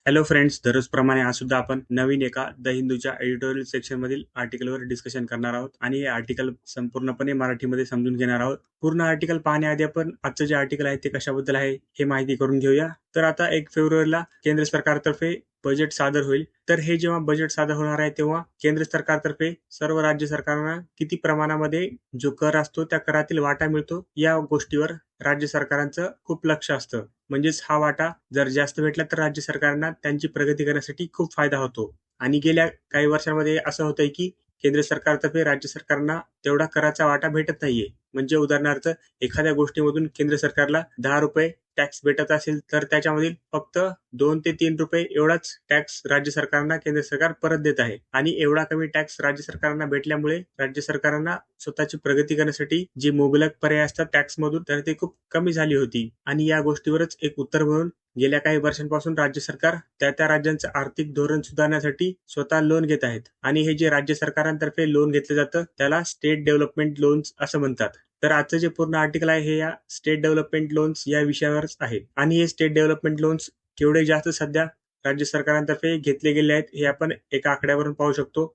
Hello friends, दररोजप्रमाणे आज सुद्धा आपण नवीन एका द हिंदूच्या एडिटोरियल सेक्शन मधील आर्टिकलवर डिस्कशन करणार आहोत आणि हे आर्टिकल संपूर्णपणे मराठीमध्ये समजून घेणार आहोत. पूर्ण आर्टिकल पाहण्याआधी आपण आजचं जे आर्टिकल आहे ते कशाबद्दल आहे हे माहिती करून घेऊया. तर आता 1 फेब्रुवारीला केंद्र सरकारतर्फे बजेट सादर होईल. तर हे जेव्हा बजेट सादर होणार आहे तेव्हा केंद्र सरकारतर्फे सर्व राज्य सरकारांना किती प्रमाणामध्ये जो कर असतो त्या करातील वाटा मिळतो या गोष्टीवर राज्य सरकारांचं खूप लक्ष असतं. म्हणजेच हा वाटा जर जास्त भेटला तर राज्य सरकारांना त्यांची प्रगती करण्यासाठी खूप फायदा होतो. आणि गेल्या काही वर्षांमध्ये असं होतंय की केंद्र सरकारतर्फे राज्य सरकारना तेवढा कराचा वाटा भेटत नाहीये. म्हणजे उदाहरणार्थ एखाद्या गोष्टीमधून केंद्र सरकारला ₹10 टॅक्स भेटत असेल तर त्याच्यामधील फक्त ₹2 ते ₹3 एवढाच टॅक्स राज्य सरकारांना केंद्र सरकार परत देत आहे. आणि एवढा कमी टॅक्स राज्य सरकारांना भेटल्यामुळे राज्य सरकारांना स्वतःची प्रगती करण्यासाठी जे मुबलक पर्याय असतात टॅक्समधून तर ते खूप कमी झाली होती. आणि या गोष्टीवरच एक उत्तर म्हणून गेल्या काही वर्षांपासून राज्य सरकार त्या राज्यांचं आर्थिक धोरण सुधारण्यासाठी स्वतः लोन घेत आहेत. आणि हे जे राज्य सरकारांतर्फे लोन घेतलं जातं त्याला स्टेट डेव्हलपमेंट लोन्स असं म्हणतात. तर आजचं जे पूर्ण आर्टिकल आहे हे या स्टेट डेव्हलपमेंट लोन्स या विषयावरच आहे. आणि हे स्टेट डेव्हलपमेंट लोन्स केवढे जास्त सध्या राज्य सरकारांतर्फे घेतले गेले आहेत हे आपण एका आकड्यावरून पाहू शकतो.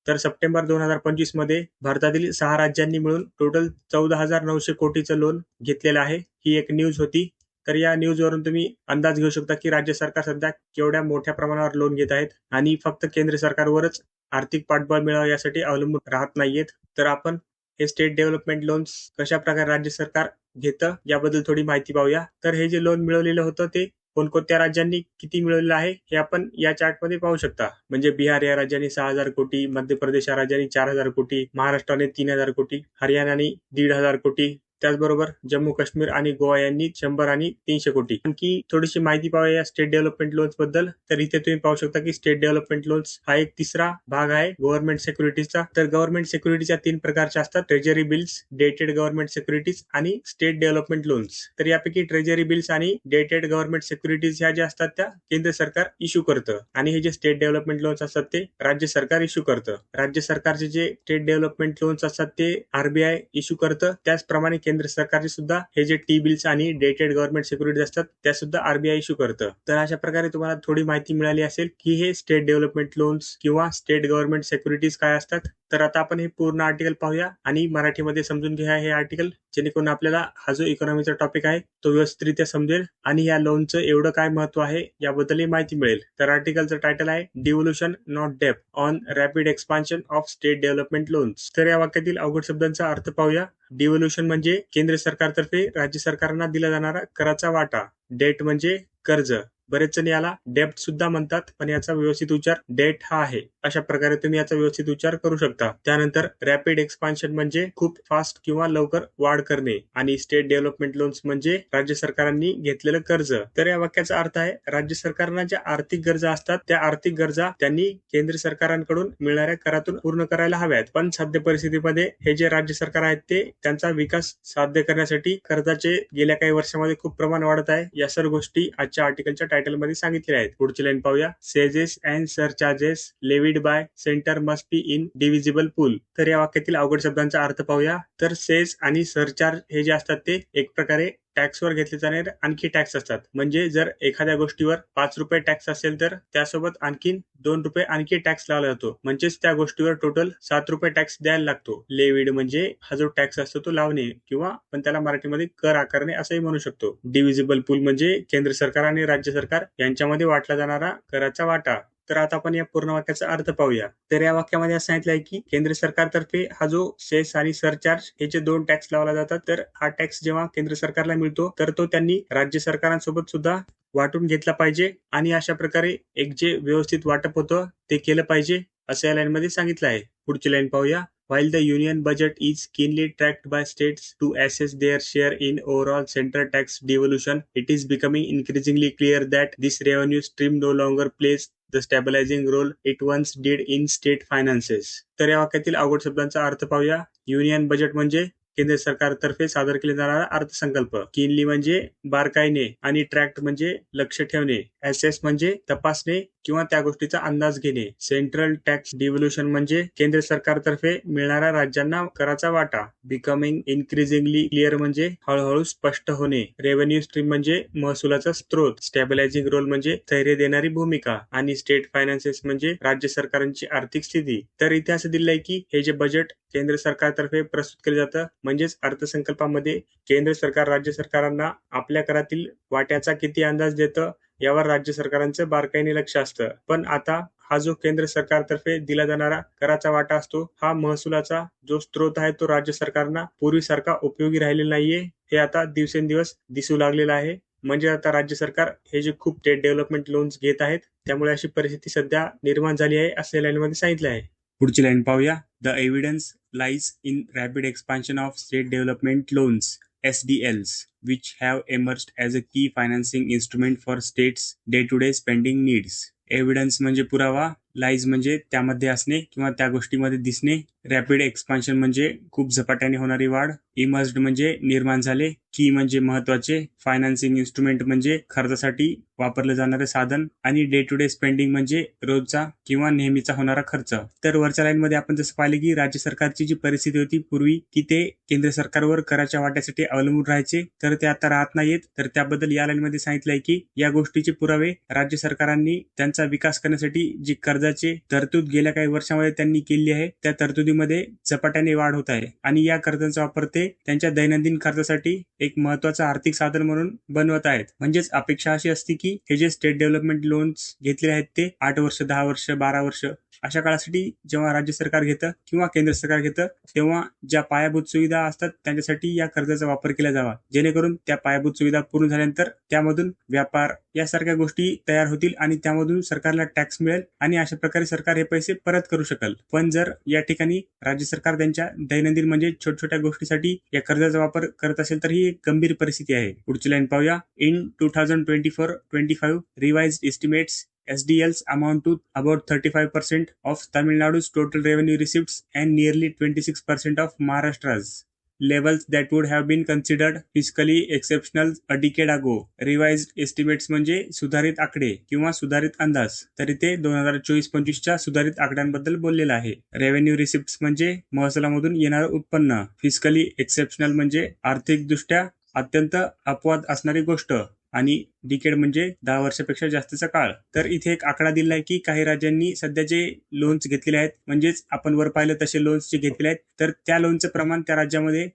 तर सप्टेंबर 2025 मध्ये भारतातील 6 राज्यांनी मिळून टोटल 14,900 कोटीचं लोन घेतलेलं आहे. ही एक न्यूज होती. तर या न्यूजवरून तुम्ही अंदाज घेऊ शकता की राज्य सरकार सध्या केवढ्या मोठ्या प्रमाणावर लोन घेत आहेत आणि फक्त केंद्र सरकारवरच आर्थिक पाठबळ मिळावं यासाठी अवलंबून राहत नाहीयेत. तर आपण हे स्टेट डेव्हलपमेंट लोन्स कशा प्रकारे राज्य सरकार घेतं याबद्दल थोडी माहिती पाहूया. तर हे जे लोन मिळवलेलं होतं ते कोणकोणत्या राज्यांनी किती मिळवलेलं आहे हे आपण या चार्टमध्ये पाहू शकता. म्हणजे बिहार या राज्याने 6,000 कोटी, मध्य प्रदेश या राज्याने 4,000 कोटी, महाराष्ट्राने 3,000 कोटी, हरियाणाने 1,500 कोटी, त्याचबरोबर जम्मू काश्मीर आणि गोवा यांनी 100 आणि 300 कोटी. आणखी थोडीशी माहिती पाहूया या स्टेट डेव्हलपमेंट लोन्स बद्दल. तर इथे तुम्ही पाहू शकता की स्टेट डेव्हलपमेंट लोन्स हा एक तिसरा भाग आहे गव्हर्नमेंट सिक्युरिटीजचा. तर गव्हर्नमेंट सिक्युरिटीच्या 3 प्रकारच्या असतात: treasury bills, dated government securities आणि स्टेट डेव्हलपमेंट लोन्स. तर यापैकी ट्रेजरी बिल्स आणि डेटेड गव्हर्नमेंट सिक्युरिटीज ह्या ज्या असतात त्या केंद्र सरकार इश्यू करतं आणि हे जे स्टेट डेव्हलपमेंट लोन्स असतात ते राज्य सरकार इश्यू करतं. राज्य सरकारचे जे स्टेट डेव्हलपमेंट लोन्स असतात ते आरबीआय इश्यू करतं. त्याचप्रमाणे केंद्र सरकारचे सुद्धा हे जे टी बिल्स आणि डेटेड गव्हर्नमेंट सिक्युरिटीज असतात त्या सुद्धा आरबीआय इश्यू करतं. तर अशा प्रकारे तुम्हाला थोडी माहिती मिळाली असेल की हे स्टेट डेव्हलपमेंट लोन्स किंवा स्टेट गव्हर्नमेंट सिक्युरिटीज काय असतात. तर आता आपण हे पूर्ण आर्टिकल पाहूया आणि मराठीमध्ये समजून घ्या हे आर्टिकल, जेणेकरून आपल्याला हा जो इकॉनॉमीचा टॉपिक आहे तो व्यवस्थितरित्या समजेल आणि या लोनचं एवढं काय महत्व आहे याबद्दलही माहिती मिळेल. तर आर्टिकलचं टायटल आहे devolution not depth on rapid expansion of state development loans. तर या वाक्यातील अवघड शब्दांचा अर्थ पाहूया. डिव्होल्युशन म्हणजे केंद्र सरकारतर्फे राज्य सरकारांना दिला जाणारा कराचा वाटा. डेट म्हणजे कर्ज. बरेच जण याला डेप्ट सुद्धा म्हणतात, पण याचा व्यवस्थित उच्चार डेट हा आहे. अशा प्रकारे तुम्ही याचा व्यवस्थित उच्चार करू शकता. त्यानंतर रॅपिड एक्सपान्शन म्हणजे खूप फास्ट किंवा लवकर वाढ करणे आणि स्टेट डेव्हलपमेंट लोन्स म्हणजे राज्य सरकारांनी घेतलेलं कर्ज. तर या वाक्याचा अर्थ आहे राज्य सरकारांना ज्या आर्थिक गरजा असतात त्या आर्थिक गरजा त्यांनी केंद्र सरकारांकडून मिळणाऱ्या करातून पूर्ण करायला हव्यात. पण सध्य परिस्थितीमध्ये हे जे राज्य सरकार आहेत ते त्यांचा विकास साध्य करण्यासाठी कर्जाचे गेल्या काही वर्षांमध्ये खूप प्रमाण वाढत आहे. या सर्व गोष्टी आजच्या आर्टिकलच्या टायटल मध्ये सांगितल्या आहेत. पुढची लाईन पाहूया. Cesses and surcharges levied by centre must be in divisible pool. तर या वाक्यातील अवघड शब्दांचा अर्थ पाहूया. तर सेस आणि सरचार्ज हे जे असतात ते एक प्रकारे टॅक्सवर घेतले जाणारे आणखी टॅक्स असतात. म्हणजे जर एखाद्या गोष्टीवर ₹5 टॅक्स असेल तर त्यासोबत आणखीन ₹2 आणखी टॅक्स लावला जातो. म्हणजेच त्या गोष्टीवर टोटल ₹7 टॅक्स द्यायला लागतो. लेविड म्हणजे हा जो टॅक्स असतो तो लावणे किंवा आपण त्याला मराठीमध्ये कर आकारणे असंही म्हणू शकतो. डिव्हिजिबल पूल म्हणजे केंद्र सरकार आणि राज्य सरकार यांच्यामध्ये वाटला जाणारा कराचा वाटा. तर आता आपण या पूर्ण वाक्याचा अर्थ पाहूया. तर या वाक्यामध्ये असं सांगितलं आहे की केंद्र सरकारतर्फे हा जो सेस आणि सरचार्ज हे जे 2 टॅक्स लावला जातात तर हा टॅक्स जेव्हा केंद्र सरकारला मिळतो तर तो त्यांनी राज्य सरकारांसोबत सुद्धा वाटून घेतला पाहिजे आणि अशा प्रकारे एक जे व्यवस्थित वाटप होतं ते केलं पाहिजे असं या लाईन मध्ये सांगितलं आहे. पुढची लाईन पाहूया. While the union budget is keenly tracked by states to assess their share in overall central tax devolution, it is becoming increasingly clear that this revenue stream no longer plays the stabilizing role it once did in state finances. तर या वाक्यातील अवघड शब्दांचा अर्थ पाहूया. Union budget म्हणजे केंद्र सरकारतर्फे सादर केला जाणारा अर्थसंकल्प. किनली म्हणजे बारकाईने आणि ट्रॅक्ट म्हणजे लक्ष ठेवणे. ऍसेस म्हणजे तपासणे किंवा त्या गोष्टीचा अंदाज घेणे. सेंट्रल टॅक्स डिव्होल्यूशन म्हणजे केंद्र सरकारतर्फे मिळणारा राज्यांना कराचा वाटा. बिकमिंग इन्क्रीजिंगली क्लिअर म्हणजे हळूहळू स्पष्ट होणे. रेव्हेन्यू स्ट्रीम म्हणजे महसुलाचा स्त्रोत. स्टॅबिलायझिंग रोल म्हणजे स्थैर्य देणारी भूमिका. आणि स्टेट फायनान्सेस म्हणजे राज्य सरकारांची आर्थिक स्थिती. तर इथे असं दिलंय की हे जे बजेट केंद्र सरकारतर्फे प्रस्तुत केलं जातं म्हणजेच अर्थसंकल्पामध्ये केंद्र सरकार राज्य सरकारांना आपल्या करातील वाट्याचा किती अंदाज देतं यावर राज्य सरकारांचं बारकाईने लक्ष असतं. पण आता हा जो केंद्र सरकारतर्फे दिला जाणारा कराचा वाटा असतो हा महसुलाचा जो स्त्रोत आहे तो राज्य सरकारना पूर्वीसारखा उपयोगी राहिलेला नाहीये. हे आता दिवसेंदिवस दिसू लागलेलं आहे. म्हणजे आता राज्य सरकार हे जे खूप स्टेट डेव्हलपमेंट लोन्स घेत आहेत त्यामुळे अशी परिस्थिती सध्या निर्माण झाली आहे असे लाईनमध्ये सांगितलं आहे. पुढची लाईन पाहूया. The evidence lies in rapid expansion of state development loans SDLs, which have emerged as a key financing instrument for states' day-to-day spending needs. Evidence म्हणजे पुरावा, लाईज म्हणजे त्यामध्ये असणे किंवा त्या गोष्टीमध्ये दिसणे, रॅपिड एक्सपान्शन म्हणजे खूप झपाट्याने होणारी वाढ, इमर्ज्ड म्हणजे निर्माण झाले, की म्हणजे महत्वाचे, फायनान्सिंग इन्स्ट्रुमेंट म्हणजे खर्चासाठी वापरले जाणारे साधन आणि डे टू डे स्पेंडिंग म्हणजे रोजचा किंवा नेहमीचा होणारा खर्च. तर वरच्या लाईन मध्ये आपण जसं पाहिलं की राज्य सरकारची जी परिस्थिती होती पूर्वी की ते केंद्र सरकारवर कराच्या वाट्यासाठी अवलंबून राहायचे तर ते आता राहत नाहीत. तर त्याबद्दल या लाईन मध्ये सांगितलंय की या गोष्टीचे पुरावे राज्य सरकारांनी त्यांचा विकास करण्यासाठी जी कर्जाची तरतूद गेल्या काही वर्षांमध्ये त्यांनी केली आहे त्या तरतुदीमध्ये झपाट्याने वाढ होत आहे आणि या कर्जाचा वापर ते त्यांच्या दैनंदिन खर्चासाठी एक महत्वाचं आर्थिक साधन म्हणून बनवत आहेत. म्हणजेच अपेक्षा अशी असते की हे जे स्टेट डेव्हलपमेंट लोन्स घेतलेले आहेत ते 8 वर्ष 10 वर्ष 12 वर्ष अशा काळासाठी जेव्हा राज्य सरकार घेतं किंवा केंद्र सरकार घेतं तेव्हा ज्या पायाभूत सुविधा असतात त्यांच्यासाठी या कर्जाचा वापर केला जावा जेणेकरून त्या पायाभूत सुविधा पूर्ण झाल्यानंतर त्यामधून व्यापार यासारख्या गोष्टी तयार होतील आणि त्यामधून सरकारला टॅक्स मिळेल आणि अशा प्रकारे सरकार हे पैसे परत करू शकेल. पण जर या ठिकाणी राज्य सरकार त्यांच्या दैनंदिन म्हणजे छोट्या गोष्टीसाठी या कर्जाचा वापर करत असेल तर ही एक गंभीर परिस्थिती आहे. पुढची लाईन पाहूया. In 2024-25 revised estimates SDLs amount to about 35% of Tamil Nadu's total revenue receipts and nearly 26% of Maharashtra's. Levels that would have been considered fiscally exceptional a decade ago. Revised estimates म्हणजे सुधारित आकडे किंवा सुधारित अंदाज. तर इथे 2024-25च्या सुधारित आकड्यांबद्दल बोललेलं आहे. रेव्हेन्यू रिसिप्ट्स म्हणजे महसुलामधून येणारं उत्पन्न. फिस्कली एक्सेप्शनल म्हणजे आर्थिकदृष्ट्या अत्यंत अपवाद असणारी गोष्ट आणि डिकेड म्हणजे 10 वर्षापेक्षा जास्तचा काळ. तर इथे एक आकडा दिलाय की काही राज्यांनी सध्या जे लोन्स घेतलेले आहेत म्हणजेच आपण वर पाहिलं तसे लोन्स जे घेतलेले आहेत तर त्या लोनचं प्रमाण त्या राज्यामध्ये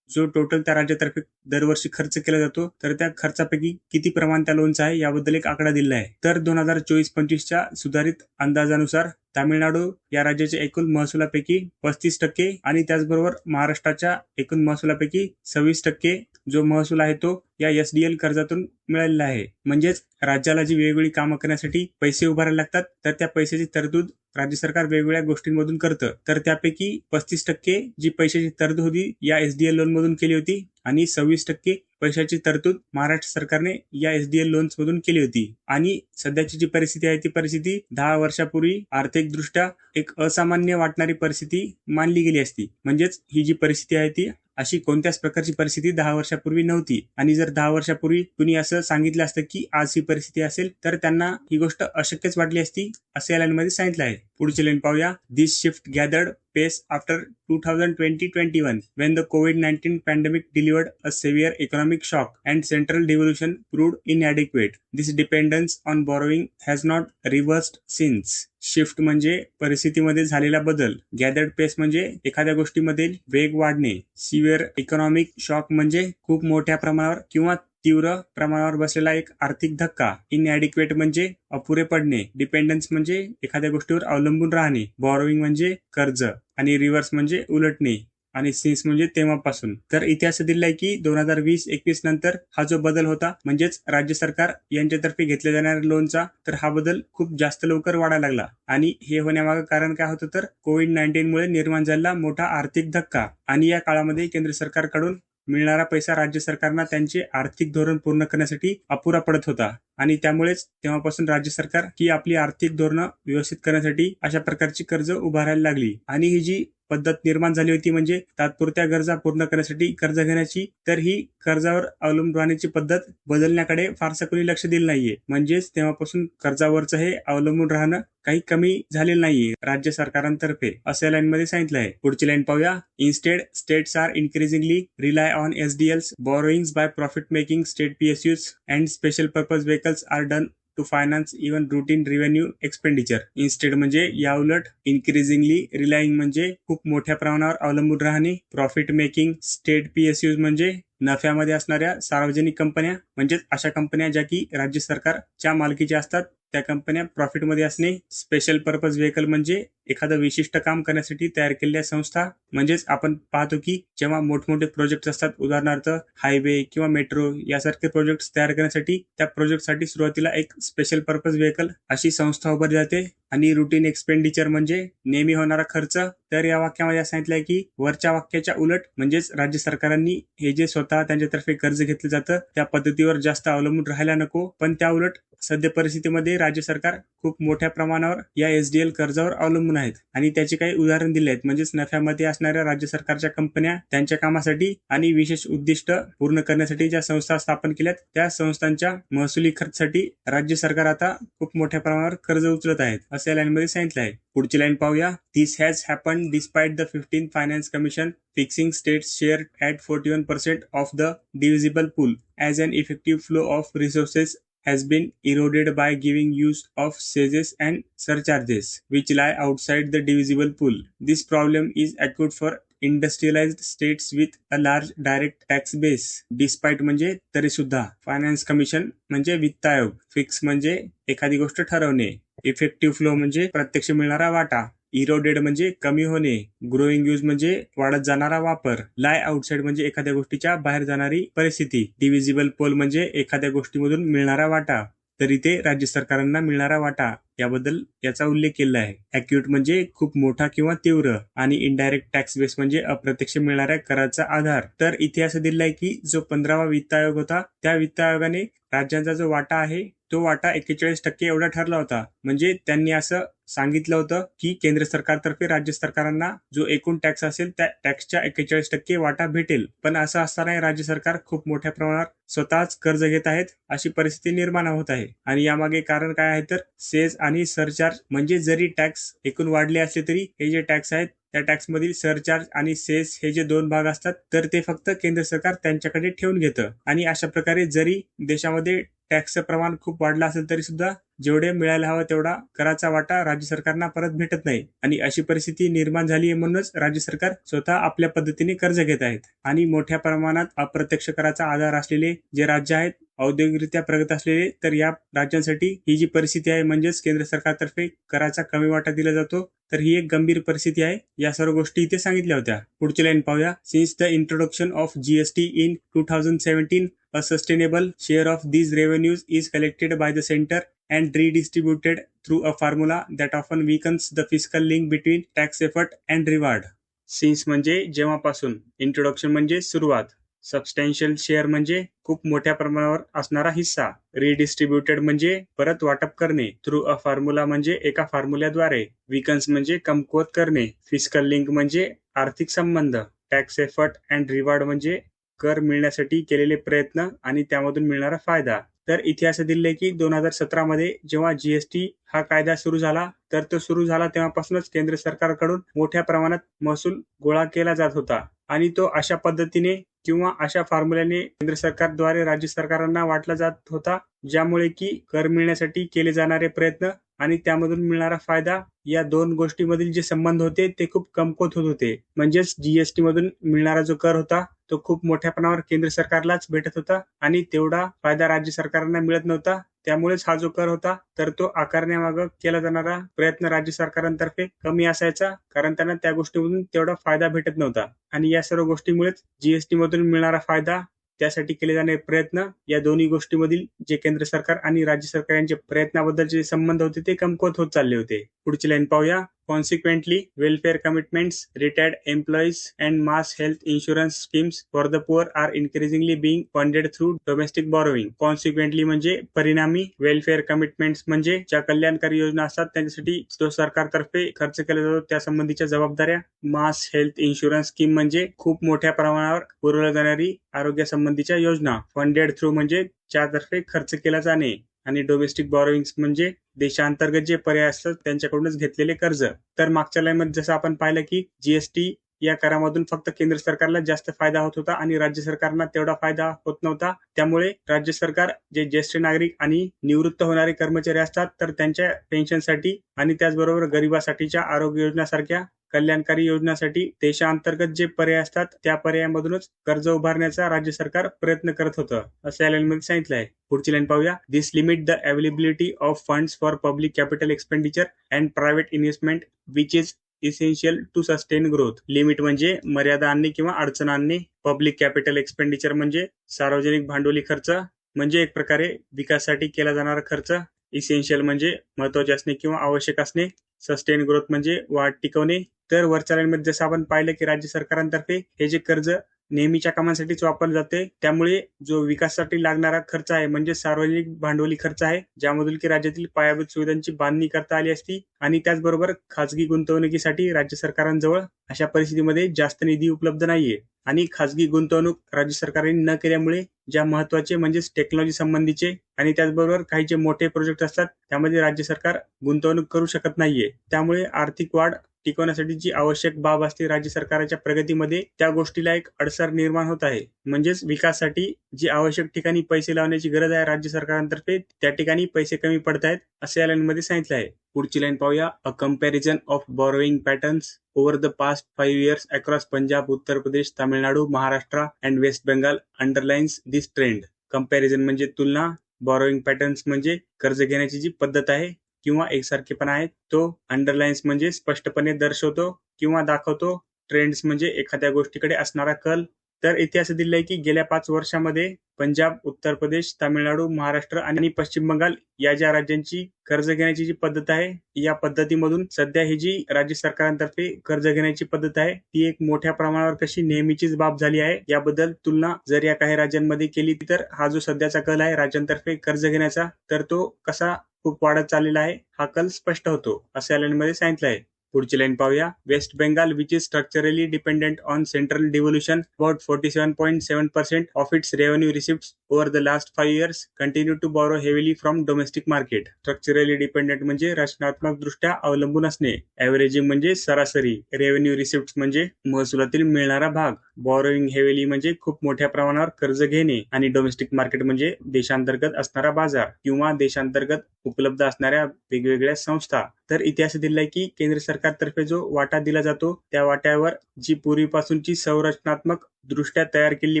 जो टोटल त्या राज्यातर्फे दरवर्षी खर्च केला जातो तर त्या खर्चापैकी किती प्रमाण त्या लोनचं आहे याबद्दल एक आकडा दिला आहे. तर 2024-25च्या सुधारित अंदाजानुसार तामिळनाडू या राज्याच्या एकूण महसुलापैकी 35% आणि त्याचबरोबर महाराष्ट्राच्या एकूण महसुलापैकी 26% जो महसूल आहे तो या SDL कर्जातून मिळालेला आहे. म्हणजेच राज्याला जी वेगवेगळी कामं करण्यासाठी पैसे उभारायला लागतात तर त्या पैशाची तरतूद राज्य सरकार वेगवेगळ्या गोष्टींमधून करतं. तर त्यापैकी 35% जी पैशाची तरतूद होती या SDL लोन मधून केली होती आणि 26% पैशाची तरतूद महाराष्ट्र सरकारने या SDL लोन्स मधून केली होती. आणि सध्याची जी परिस्थिती आहे ती परिस्थिती 10 वर्षापूर्वी आर्थिकदृष्ट्या एक असामान्य वाटणारी परिस्थिती मानली गेली असती. म्हणजेच ही जी परिस्थिती आहे ती अशी कोणत्याच प्रकारची परिस्थिती 10 वर्षापूर्वी नव्हती. आणि जर 10 वर्षापूर्वी कुणी असं सांगितलं असतं की आज ही परिस्थिती असेल तर त्यांना ही गोष्ट अशक्यच वाटली असती असं या लाईनमध्ये सांगितलं आहे. पुढची लाईन पाहूया. दिस shift gathered pace after 2020-21 when the COVID-19 pandemic delivered a severe economic shock and central devolution proved inadequate. This dependence on borrowing has not reversed since. Shift म्हणजे परिस्थितीमध्ये झालेला बदल. गॅदर्ड पेस म्हणजे एखाद्या गोष्टीमध्ये वेग वाढणे. सिव्हिअर इकॉनॉमिक शॉक म्हणजे खूप मोठ्या प्रमाणावर किंवा तीव्र प्रमाणावर बसलेला एक आर्थिक धक्का. इनॲडिक्वेट म्हणजे अपुरे पडणे. डिपेंडन्स म्हणजे एखाद्या गोष्टीवर अवलंबून राहणे. बॉरोइंग म्हणजे कर्ज आणि रिव्हर्स म्हणजे उलटणे आणि सिन्स म्हणजे तेव्हापासून. तर इथे असं दिलंय की 2020-21 नंतर हा जो बदल होता म्हणजेच राज्य सरकार यांच्यातर्फे घेतल्या जाणाऱ्या लोनचा तर हा बदल खूप जास्त लवकर वाढायला लागला. आणि हे होण्यामागं कारण काय होतं तर COVID-19 मुळे निर्माण झालेला मोठा आर्थिक धक्का. आणि या काळामध्ये केंद्र सरकारकडून मिळणारा पैसा राज्य सरकारना त्यांचे आर्थिक धोरण पूर्ण करण्यासाठी अपुरा पडत होता. आणि त्यामुळेच तेव्हापासून राज्य सरकार ही आपली आर्थिक धोरणं व्यवस्थित करण्यासाठी अशा प्रकारची कर्ज उभारायला लागली. आणि ही जी पद्धत निर्माण झाली होती, म्हणजे तात्पुरत्या गरजा पूर्ण करण्यासाठी कर्ज घेण्याची, तर ही कर्जावर अवलंबून राहण्याची पद्धत बदलण्याकडे फारसं कोणी लक्ष दिलं नाहीये. म्हणजेच तेव्हापासून कर्जावरचं हे अवलंबून राहणं काही कमी झालेलं नाहीये राज्य सरकारांतर्फे, असं लाईनमध्ये सांगितलं आहे. पुढची लाईन पाहूया. Instead states are increasingly rely on SDLs borrowings by profit making state PSUs and special purpose vehicles are done to finance even routine revenue expenditure. Instead म्हणजे या उलट, इन्क्रीजिंगली रिलाइंग म्हणजे खूप मोठ्या प्रमाणावर अवलंबून राहणे, प्रॉफिट मेकिंग स्टेट PSUs म्हणजे नफ्यामध्ये असणाऱ्या सार्वजनिक कंपन्या, म्हणजेच अशा कंपन्या ज्या की राज्य सरकारच्या मालकीच्या असतात, त्या कंपन्या प्रॉफिटमध्ये असणे. स्पेशल पर्पज व्हेकल म्हणजे एखादं विशिष्ट काम करण्यासाठी तयार केलेल्या संस्था, म्हणजेच आपण पाहतो की जेव्हा मोठमोठे प्रोजेक्ट असतात, उदाहरणार्थ हायवे किंवा मेट्रो यासारखे प्रोजेक्ट तयार करण्यासाठी, त्या प्रोजेक्टसाठी सुरुवातीला एक स्पेशल पर्पज व्हेकल अशी संस्था उभारली जाते. आणि रुटीन एक्सपेंडिचर म्हणजे नेहमी होणारा खर्च. तर या वाक्यामध्ये असं सांगितलंय की वरच्या वाक्याच्या उलट, म्हणजेच राज्य सरकारांनी हे जे स्वतः त्यांच्यातर्फे कर्ज घेतलं जातं त्या पद्धतीवर जास्त अवलंबून राहायला नको, पण त्या उलट सध्या परिस्थितीमध्ये राज्य सरकार खूप मोठ्या प्रमाणावर या एसडीएल कर्जावर अवलंबून आहेत. आणि त्याचे काही उदाहरण दिले आहेत, म्हणजेच नफ्यामध्ये असणाऱ्या राज्य सरकारच्या कंपन्या त्यांच्या कामासाठी आणि विशेष उद्दिष्ट पूर्ण करण्यासाठी ज्या संस्था स्थापन केल्यात, त्या संस्थांच्या महसुली खर्चासाठी राज्य सरकार आता खूप मोठ्या प्रमाणावर कर्ज उचलत आहेत, असं या लाईनमध्ये सांगितलं आहे. पुढची लाईन पाहूया. This has happened despite the 15th finance commission fixing states share at 41% of the divisible pool as an effective flow of resources has been eroded by giving use of cesses and surcharges which lie outside the divisible pool. This problem is acute for industrialized states with a large direct tax base. Despite म्हणजे तरी सुद्धा, finance commission म्हणजे वित्त आयोग, fix म्हणजे एखादी गोष्ट ठरवणे, इफेक्टिव्ह फ्लो म्हणजे प्रत्यक्ष मिळणारा वाटा, इरोडेड म्हणजे कमी होणे, ग्रोईंग यूज म्हणजे वाढत जाणारा वापर, लाय आउटसाइड म्हणजे एखाद्या गोष्टीच्या बाहेर जाणारी परिस्थिती, डिव्हिजिबल पोल म्हणजे एखाद्या गोष्टीमधून मिळणारा वाटा, तर इथे राज्य सरकारांना मिळणारा वाटा याबद्दल याचा उल्लेख केला आहे. अॅक्यूट म्हणजे खूप मोठा किंवा तीव्र, आणि इनडायरेक्ट टॅक्स बेस म्हणजे अप्रत्यक्ष मिळणाऱ्या कराचा आधार. तर इथे असं दिलं आहे की जो 15वा वित्त आयोग होता, त्या वित्त आयोगाने राज्यांचा जो वाटा आहे तो वाटा 41% एवढा ठरला होता. म्हणजे त्यांनी असं सांगितलं होतं की केंद्र सरकारतर्फे राज्य सरकारांना जो एकूण टॅक्स असेल त्या टॅक्सच्या 41% वाटा भेटेल. पण असं असताना राज्य सरकार खूप मोठ्या प्रमाणावर स्वतःच कर्ज घेत आहेत, अशी परिस्थिती निर्माण होत आहे. आणि यामागे कारण काय आहे तर सेस आणि सरचार्ज, म्हणजे जरी टॅक्स एकूण वाढले असले तरी हे जे टॅक्स आहेत त्या टॅक्समधील सरचार्ज आणि सेस हे जे दोन भाग असतात, तर ते फक्त केंद्र सरकार त्यांच्याकडे ठेवून घेतं. आणि अशा प्रकारे जरी देशामध्ये टॅक्सचं प्रमाण खूप वाढलं असेल तरी सुद्धा जेवढे मिळायला हवं तेवढा कराचा वाटा राज्य सरकारना परत भेटत नाही. आणि अशी परिस्थिती निर्माण झाली आहे, म्हणूनच राज्य सरकार स्वतः आपल्या पद्धतीने कर्ज घेत आहेत. आणि मोठ्या प्रमाणात अप्रत्यक्ष कराचा आधार असलेले जे राज्य आहेत, औद्योगिकरित्या प्रगत असलेले, तर या राज्यांसाठी ही जी परिस्थिती आहे, म्हणजेच केंद्र सरकारतर्फे कराचा कमी वाटा दिला जातो, तर ही एक गंभीर परिस्थिती आहे. या सर्व गोष्टी इथे सांगितल्या होत्या. पुढची लाईन पाहूया. Since the introduction of GST in 2017, a sustainable share of these revenues is collected by the center and redistributed through a formula that often weakens the fiscal link between tax effort and reward. Since म्हणजे जेव्हापासून, introduction म्हणजे सुरुवात, substantial share म्हणजे खूप मोठ्या प्रमाणावर असणारा हिस्सा, रिडिस्ट्रीब्युटेड म्हणजे परत वाटप करणे, थ्रू अ फॉर्म्युला म्हणजे एका फॉर्म्युल्याद्वारे, विकन्स म्हणजे कमकुवत करणे, फिस्कल लिंक म्हणजे आर्थिक संबंध, टॅक्स एफर्ट अँड रिवॉर्ड म्हणजे कर मिळण्यासाठी केलेले प्रयत्न आणि त्यामधून मिळणारा फायदा. तर इथे असं दिलंय की 2017 मध्ये जेव्हा जीएसटी हा कायदा सुरू झाला, तर तो सुरू झाला तेव्हापासूनच केंद्र सरकारकडून मोठ्या प्रमाणात महसूल गोळा केला जात होता. आणि तो अशा पद्धतीने किंवा अशा फॉर्म्युल्याने केंद्र सरकारद्वारे राज्य सरकारांना वाटला जात होता, ज्यामुळे की कर मिळण्यासाठी केले जाणारे प्रयत्न आणि त्यामधून मिळणारा फायदा या दोन गोष्टीमधील जे संबंध होते ते खूप कमकुवत होत होते. म्हणजेच जीएसटी मधून मिळणारा जो कर होता तो खूप मोठ्या प्रमाणावर केंद्र सरकारलाच भेटत होता आणि तेवढा फायदा राज्य सरकारांना मिळत नव्हता. त्यामुळेच हा जो कर होता तर तो आकारण्यामागं केला जाणारा प्रयत्न राज्य सरकारांतर्फे कमी असायचा, कारण त्यांना त्या गोष्टीमधून तेवढा फायदा भेटत नव्हता. आणि या सर्व गोष्टीमुळेच जीएसटी मधून मिळणारा फायदा, त्यासाठी केले जाणारे प्रयत्न, या दोन्ही गोष्टीमधील जे केंद्र सरकार आणि राज्य सरकार यांचे प्रयत्नाबद्दलचे संबंध होते ते कमकुवत होत चालले होते. पुढची लाईन पाहूया. Consequently, welfare commitments, retired employees, and mass health insurance schemes for the poor are increasingly being funded through domestic borrowing. Consequently म्हणजे परिणामी वेलफेअर कमिटमेंट्स म्हणजे ज्या कल्याणकारी योजना असतात त्यांच्यासाठी जो सरकारतर्फे खर्च केला जातो त्या संबंधीच्या जबाबदाऱ्या. मास हेल्थ इन्शुरन्स स्कीम म्हणजे खूप मोठ्या प्रमाणावर पुरवल्या जाणारी आरोग्य संबंधीच्या योजना. फंडेड थ्रू म्हणजे ज्यातर्फे खर्च केला जाणे. आणि डोमेस्टिक बॉरोइंग्स म्हणजे देशांतर्गत जे पर्याय असतात त्यांच्याकडूनच घेतलेले कर्ज. तर मागच्या लाईनमध्ये जसं आपण पाहिलं की जीएसटी या करामधून फक्त केंद्र सरकारला जास्त फायदा होत होता आणि राज्य सरकारला तेवढा फायदा होत नव्हता. त्यामुळे राज्य सरकार जे ज्येष्ठ नागरिक आणि निवृत्त होणारे कर्मचारी असतात तर त्यांच्या पेन्शनसाठी आणि त्याचबरोबर गरिबासाठीच्या आरोग्य योजनासारख्या कल्याणकारी योजनासाठी देशांतर्गत जे पर्याय असतात त्या पर्यायामधूनच कर्ज उभारण्याचा राज्य सरकार प्रयत्न करत होतं असं या लाईनमध्ये सांगितलं आहे. पुढची लाईन पाहूया. This limit the availability of funds for public capital expenditure and private investment which is essential to sustain growth. Limit म्हणजे मर्यादा आणणे किंवा अडचण आणणे. पब्लिक कॅपिटल एक्सपेंडिचर म्हणजे सार्वजनिक भांडवली खर्च म्हणजे एक प्रकारे विकासासाठी केला जाणारा खर्च. इसेन्शियल म्हणजे महत्वाचे असणे किंवा आवश्यक असणे. सस्टेन ग्रोथ म्हणजे वाढ टिकवणे. तर वरच्या लाईनमध्ये जसं आपण पाहिलं की राज्य सरकारांतर्फे हे जे कर्ज नेहमीच्या कामांसाठीच वापरले जाते त्यामुळे जो विकासासाठी लागणारा खर्च आहे म्हणजे सार्वजनिक भांडवली खर्च आहे ज्यामधून की राज्यातील पायाभूत सुविधांची बांधणी करता आली असती आणि त्याचबरोबर खाजगी गुंतवणुकीसाठी राज्य सरकारांजवळ अशा परिस्थितीमध्ये जास्त निधी उपलब्ध नाहीये आणि खाजगी गुंतवणूक राज्य सरकारने न केल्यामुळे ज्या महत्वाचे म्हणजेच टेक्नॉलॉजी संबंधीचे आणि त्याचबरोबर काही जे मोठे प्रोजेक्ट असतात त्यामध्ये राज्य सरकार गुंतवणूक करू शकत नाहीये. त्यामुळे आर्थिक वाढ टिकवण्यासाठी जी आवश्यक बाब असते राज्य सरकारच्या प्रगतीमध्ये त्या गोष्टीला एक अडसर निर्माण होत आहे. म्हणजेच विकासासाठी जी आवश्यक ठिकाणी पैसे लावण्याची गरज आहे राज्य सरकारांतर्फे त्या ठिकाणी पैसे कमी पडत आहेत असं या लाईनमध्ये सांगितलं आहे. पुढची लाईन पाहूया. A comparison of borrowing patterns over the past 5 years across Punjab, Uttar Pradesh, Tamil Nadu, Maharashtra and West Bengal underlines this trend. Comparison म्हणजे तुलना. बॉरोइंग पॅटर्न्स म्हणजे कर्ज घेण्याची जी पद्धत आहे किंवा एकसारखेपणा आहे तो. अंडरलाइन्स म्हणजे स्पष्टपणे दर्शवतो किंवा दाखवतो. ट्रेंड्स म्हणजे एखाद्या गोष्टीकडे असणारा कल. तर इथे असं दिलंय की गेल्या 5 वर्षामध्ये पंजाब, उत्तर प्रदेश, तामिळनाडू, महाराष्ट्र आणि पश्चिम बंगाल या ज्या राज्यांची कर्ज घेण्याची जी पद्धत आहे या पद्धतीमधून सध्या ही जी राज्य सरकारांतर्फे कर्ज घेण्याची पद्धत आहे ती एक मोठ्या प्रमाणावर कशी नेहमीचीच बाब झाली आहे याबद्दल तुलना जर या काही राज्यांमध्ये केली तर हा जो सध्याचा कल आहे राज्यांतर्फे कर्ज घेण्याचा तर तो कसा खूप वाढत चाललेला आहे हा कल स्पष्ट होतो असं या लाईनमध्ये सांगितलं आहे. पुढची लाईन पाहूया. West Bengal which is structurally dependent on central devolution about 47.7% of its revenue receipts over the last 5 years continue to borrow heavily from domestic market. Structurally dependent म्हणजे रचनात्मक दृष्ट्या अवलंबून असणे. एव्हरेजिंग म्हणजे सरासरी. रेव्हेन्यू रिसिप्ट्स म्हणजे महसुलातील मिळणारा भाग. बॉरोइंग हेविली म्हणजे खूप मोठ्या प्रमाणावर कर्ज घेणे आणि डोमेस्टिक मार्केट म्हणजे देशांतर्गत असणारा बाजार किंवा देशांतर्गत उपलब्ध असणाऱ्या वेगवेगळ्या संस्था. तर इतिहास दिलाय की केंद्र सरकारतर्फे जो वाटा दिला जातो त्या वाट्यावर जी पूर्वीपासूनची संरचनात्मक दृष्ट्या तयार केलेली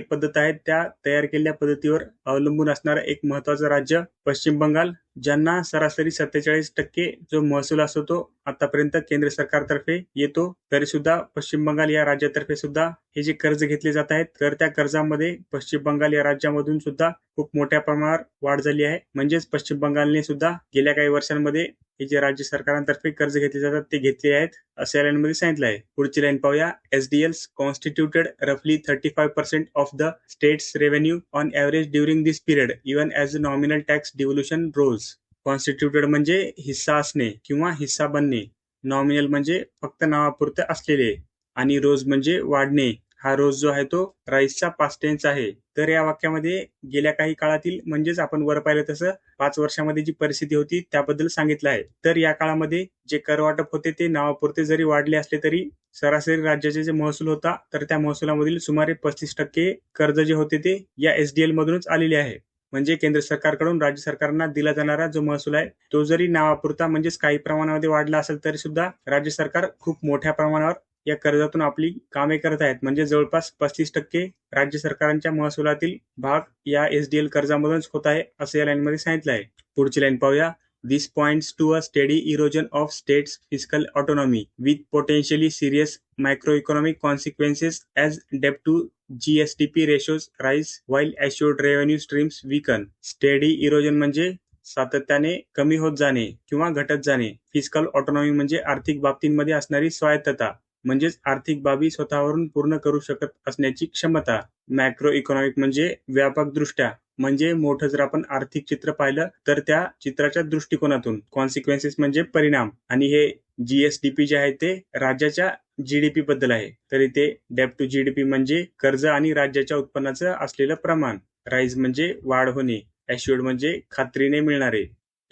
पद्धत आहे त्या तयार केलेल्या पद्धतीवर अवलंबून असणारं एक महत्वाचं राज्य पश्चिम बंगाल ज्यांना सरासरी 47% जो महसूल असतो तो आतापर्यंत केंद्र सरकारतर्फे येतो. तरी सुद्धा पश्चिम बंगाल या राज्यातर्फे सुद्धा हे जे कर्ज घेतले जात आहेत तर त्या कर्जामध्ये पश्चिम बंगाल या राज्यामधून सुद्धा खूप मोठ्या प्रमाणावर वाढ झाली आहे. म्हणजेच पश्चिम बंगालने सुद्धा गेल्या काही वर्षांमध्ये हे जे राज्य सरकारांतर्फे कर्ज घेतले जातात ते घेतले आहेत असं या लाईनमध्ये सांगितलं आहे. पुढची लाईन पाहूया. एसडीएल्स कॉन्स्टिट्यूटेड रफली 35% of the states revenue on average during this period even as nominal tax devolution rose. Constituted म्हणजे हिस्सा असणे किंवा हिस्सा बनणे. नॉमिनल म्हणजे फक्त नावापुरते असलेले आणि रोज म्हणजे वाढणे. हा रोज जो आहे तो राईसचा पास्ट टेन्स आहे. तर या वाक्यामध्ये गेल्या काही काळातील म्हणजेच आपण वर पाहिलं तसं 5 वर्षामध्ये जी परिस्थिती होती त्याबद्दल सांगितलं आहे. तर या काळामध्ये जे कर वाटप होते ते नावापुरते जरी वाढले असले तरी सरासरी राज्याचे जे महसूल होता तर त्या महसुलामधील सुमारे 35% कर्ज जे होते ते या एसडीएल मधूनच आलेले आहे. म्हणजे केंद्र सरकारकडून राज्य सरकारना दिला जाणारा जो महसूल आहे तो जरी नावापुरता म्हणजेच काही प्रमाणामध्ये वाढला असेल तरी सुद्धा राज्य सरकार खूप मोठ्या प्रमाणावर या कर्जातून आपली कामे करत आहेत. म्हणजे जवळपास 35% राज्य सरकारांच्या महसुलातील भाग या एसडीएल कर्जामधूनच होत आहे असं या लाईनमध्ये सांगितलं आहे. पुढची लाईन पाहूया. This points to a steady erosion of states' fiscal autonomy with potentially serious microeconomic consequences as debt to GSDP ratios rise while assured revenue streams weaken. Steady erosion म्हणजे सातत्याने कमी होत जाणे किंवा घटत जाणे. फिस्कल ऑटोनॉमी म्हणजे आर्थिक बाबतींमध्ये असणारी स्वायत्तता, म्हणजेच आर्थिक बाबी स्वतःवरून पूर्ण करू शकत असण्याची क्षमता. मॅक्रो इकॉनॉमिक म्हणजे व्यापकदृष्ट्या, म्हणजे मोठं जर आपण आर्थिक चित्र पाहिलं तर त्या चित्राच्या दृष्टिकोनातून. कॉन्सिक्वेन्सेस म्हणजे परिणाम, आणि हे GSDP जे आहे ते राज्याच्या GDP बद्दल आहे. तर इथे डेब्ट टू GDP म्हणजे कर्ज आणि राज्याच्या उत्पन्नाचं असलेलं प्रमाण. राईज म्हणजे वाढ होणे. ॲश्युअर्ड म्हणजे खात्रीने मिळणारे.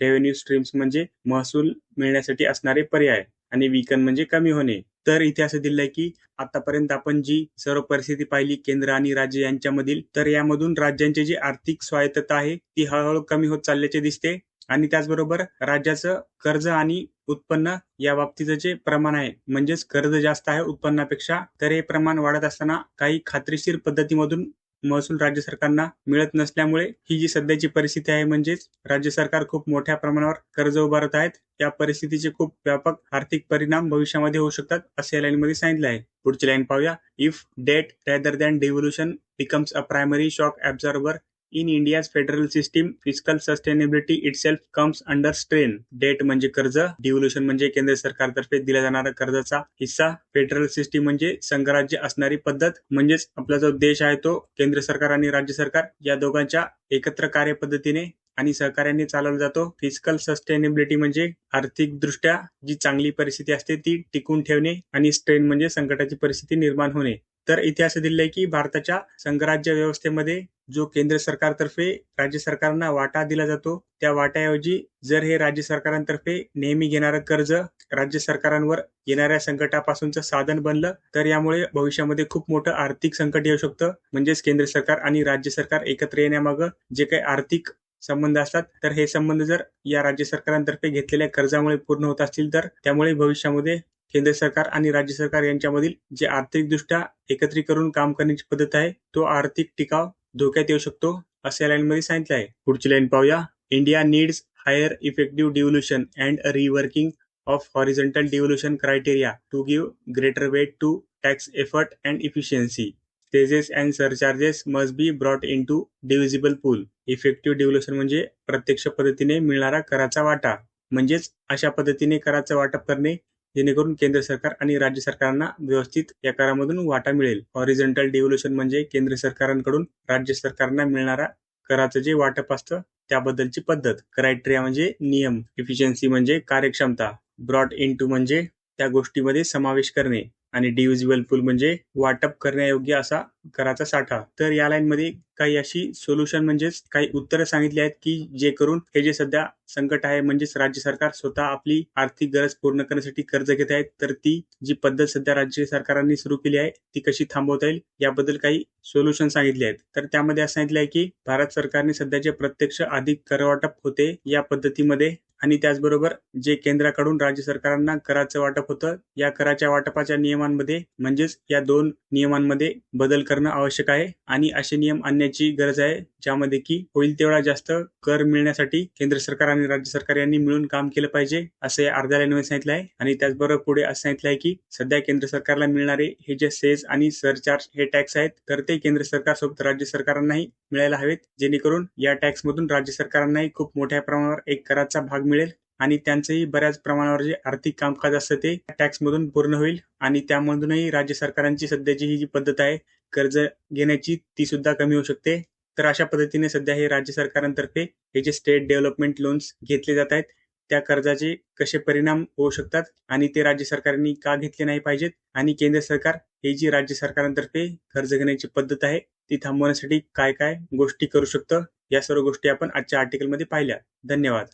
रेव्हेन्यू स्ट्रीम्स म्हणजे महसूल मिळण्यासाठी असणारे पर्याय. आणि वीकन म्हणजे कमी होणे. तर इथे असं दिलंय की आतापर्यंत आपण जी सर्व परिस्थिती पाहिली केंद्र आणि राज्य यांच्यामधील, तर यामधून राज्यांची जी आर्थिक स्वायत्तता आहे ती हळूहळू कमी होत चालल्याचे दिसते. आणि त्याचबरोबर राज्याचं कर्ज आणि उत्पन्न या बाबतीचं जे प्रमाण आहे, म्हणजेच कर्ज जास्त आहे उत्पन्नापेक्षा, तर हे प्रमाण वाढत असताना काही खात्रीशीर पद्धतीमधून महसूल राज्य सरकारना मिळत नसल्यामुळे ही जी सध्याची परिस्थिती आहे, म्हणजेच राज्य सरकार खूप मोठ्या प्रमाणावर कर्ज उभारत आहेत. या परिस्थितीचे खूप व्यापक आर्थिक परिणाम भविष्यामध्ये होऊ शकतात, असे या लाईनमध्ये सांगितले आहे. पुढची लाईन पाहूया. If debt rather than devolution becomes a primary shock absorber in India's federal system, fiscal sustainability itself comes under strain. Debt म्हणजे कर्ज, डिव्होल्यूशन म्हणजे केंद्र सरकारतर्फे दिला जाणारा कर्जाचा हिस्सा, फेडरल सिस्टीम म्हणजे संघराज्य असणारी पद्धत, म्हणजेच आपला जो देश आहे तो केंद्र सरकार आणि राज्य सरकार या दोघांच्या एकत्र कार्यपद्धतीने आणि सहकार्याने चालवला जातो. फिस्कल सस्टेनेबिलिटी म्हणजे आर्थिकदृष्ट्या जी चांगली परिस्थिती असते ती टिकून ठेवणे, आणि स्ट्रेन म्हणजे संकटाची परिस्थिती निर्माण होणे. तर इथे असं दिलंय की भारताच्या संघराज्य व्यवस्थेमध्ये जो केंद्र सरकारतर्फे राज्य सरकारांना वाटा दिला जातो, त्या वाट्याऐवजी जर हे राज्य सरकारांतर्फे नेहमी घेणारं कर्ज राज्य सरकारांवर येणाऱ्या संकटापासूनचं साधन बनलं, तर यामुळे भविष्यामध्ये खूप मोठं आर्थिक संकट येऊ शकतं. म्हणजेच केंद्र सरकार आणि राज्य सरकार एकत्र येण्यामागं जे काही आर्थिक संबंध असतात, तर हे संबंध जर या राज्य सरकारांतर्फे घेतलेल्या कर्जामुळे पूर्ण होत असतील, तर त्यामुळे भविष्यामध्ये केंद्र सरकार आणि राज्य सरकार यांच्यामधील जे आर्थिकदृष्ट्या एकत्रीकरण काम करण्याची पद्धत आहे, तो आर्थिक टिकाव धोक्यात येऊ शकतो, असे या लाईनमध्ये सांगितलं आहे. पुढची लाईन पाहूया. India needs higher effective devolution and reworking of horizontal devolution criteria to give greater weight to tax effort and efficiency. Taxes and surcharges must be brought into divisible pool. Effective devolution म्हणजे प्रत्यक्ष पद्धतीने मिळणारा कराचा वाटा, म्हणजेच अशा पद्धतीने कराचं वाटप करणे जेणेकरून केंद्र सरकार आणि राज्य सरकारांना व्यवस्थित या करामधून वाटा मिळेल. हॉरिझॉन्टल डिव्होल्यूशन म्हणजे केंद्र सरकारांकडून राज्य सरकारांना मिळणारा कराचं जे वाटप असतं त्याबद्दलची पद्धत. क्रायटेरिया म्हणजे नियम. इफिशियन्सी म्हणजे कार्यक्षमता. ब्रॉट इनटू म्हणजे त्या गोष्टीमध्ये समावेश करणे, आणि डिव्हिजिबल पूल म्हणजे वाटप करण्यायोग्य असा कराचा साठा. तर या लाईनमध्ये काही अशी सोल्युशन म्हणजेच काही उत्तरं सांगितली आहेत की जे करून हे जे सध्या संकट आहे, म्हणजेच राज्य सरकार स्वतः आपली आर्थिक गरज पूर्ण करण्यासाठी कर्ज घेत आहेत, तर ती जी पद्धत सध्या राज्य सरकारांनी सुरू केली आहे ती कशी थांबवता येईल याबद्दल काही सोल्युशन सांगितले आहेत. तर त्यामध्ये असं सांगितलं आहे की भारत सरकारने सध्या जे प्रत्यक्ष अधिक करवाटप होते या पद्धतीमध्ये, आणि त्याचबरोबर जे केंद्राकडून राज्य सरकारांना कराचं वाटप होतं, या कराच्या वाटपाच्या नियमांमध्ये म्हणजेच या दोन नियमांमध्ये बदल करणं आवश्यक आहे, आणि असे नियम आणण्याची गरज आहे ज्यामध्ये की होईल तेवढा जास्त कर मिळण्यासाठी केंद्र सरकार आणि राज्य सरकार यांनी मिळून काम केलं पाहिजे, असे अर्ध्या लाईनमध्ये सांगितलं आहे. आणि त्याचबरोबर पुढे असं सांगितलं आहे की सध्या केंद्र सरकारला मिळणारे हे जे सेस आणि सरचार्ज हे टॅक्स आहेत, तर ते केंद्र सरकारसोबत राज्य सरकारांनाही मिळायला हवेत, जेणेकरून या टॅक्समधून राज्य सरकारांनाही खूप मोठ्या प्रमाणावर एक कराचा भाग मिळेल, आणि त्यांचंही बऱ्याच प्रमाणावर जे आर्थिक कामकाज असतं ते टॅक्समधून पूर्ण होईल, आणि त्यामधूनही राज्य सरकारांची सध्याची ही जी पद्धत आहे कर्ज घेण्याची ती सुद्धा कमी होऊ शकते. तर अशा पद्धतीने सध्या हे राज्य सरकारांतर्फे हे जे स्टेट डेव्हलपमेंट लोन्स घेतले जात आहेत त्या कर्जाचे कसे परिणाम होऊ शकतात, आणि ते राज्य सरकारांनी का घेतले नाही पाहिजेत, आणि केंद्र सरकार ही जी राज्य सरकारांतर्फे कर्ज घेण्याची पद्धत आहे ती थांबवण्यासाठी काय काय गोष्टी करू शकतं, या सर्व गोष्टी आपण आजच्या आर्टिकलमध्ये पाहिल्या. धन्यवाद.